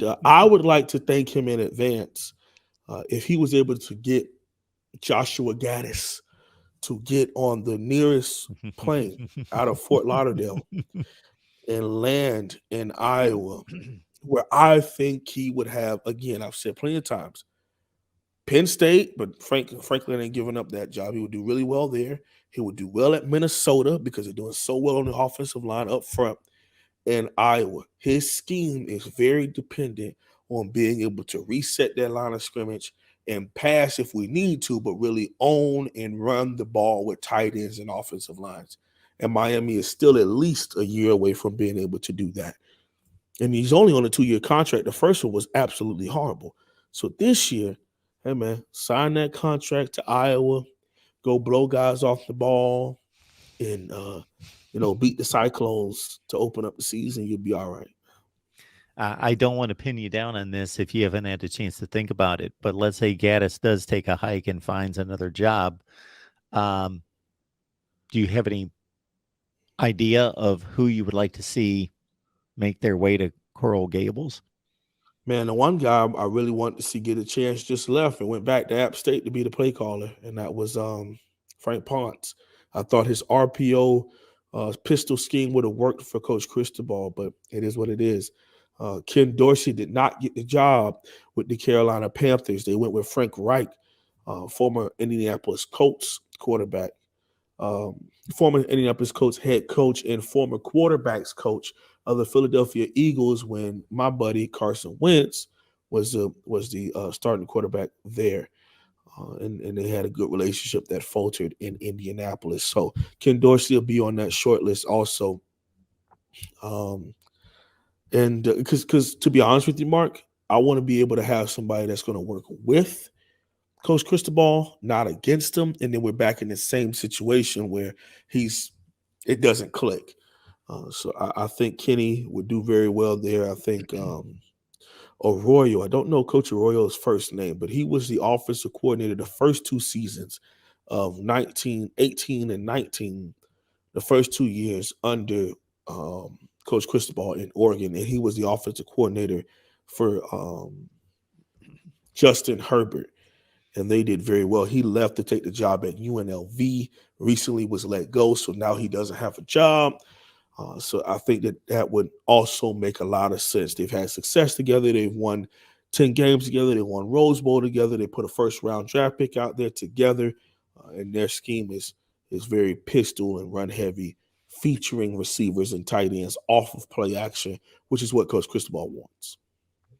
And I would like to thank him in advance if he was able to get Joshua Gattis to get on the nearest plane out of Fort Lauderdale and land in Iowa, where I think he would have, again, I've said plenty of times, Penn State, but Franklin ain't giving up that job. He would do really well there. He would do well at Minnesota because they're doing so well on the offensive line up front. And Iowa, his scheme is very dependent on being able to reset that line of scrimmage and pass if we need to, but really own and run the ball with tight ends and offensive lines. And Miami is still at least a year away from being able to do that. And he's only on a 2-year contract. The first one was absolutely horrible. So this year, hey man, sign that contract to Iowa, go blow guys off the ball, and beat the Cyclones to open up the season. You'll be all right. I don't want to pin you down on this if you haven't had a chance to think about it, but let's say Gattis does take a hike and finds another job. Do you have any idea of who you would like to see make their way to Coral Gables? Man, the one guy I really wanted to see get a chance just left and went back to App State to be the play caller, and that was Frank Ponce. I thought his RPO pistol scheme would have worked for Coach Cristobal, but it is what it is. Ken Dorsey did not get the job with the Carolina Panthers. They went with Frank Reich, former Indianapolis Colts quarterback, former Indianapolis Colts head coach, and former quarterbacks coach of the Philadelphia Eagles when my buddy Carson Wentz was the starting quarterback there. And they had a good relationship that faltered in Indianapolis. So Ken Dorsey will be on that short list also. And because to be honest with you, Mark, I want to be able to have somebody that's going to work with Coach Cristobal, not against him. And then we're back in the same situation where it doesn't click. So I think Kenny would do very well there. I think Arroyo, I don't know Coach Arroyo's first name, but he was the offensive coordinator the first 2 seasons of 18 and 19, the first 2 years under Coach Cristobal in Oregon, and he was the offensive coordinator for Justin Herbert, and they did very well. He left to take the job at UNLV, recently was let go, so now he doesn't have a job. So I think that would also make a lot of sense. They've had success together. They've won 10 games together. They won Rose Bowl together. They put a first-round draft pick out there together, and their scheme is very pistol and run-heavy, featuring receivers and tight ends off of play action, which is what Coach Cristobal wants.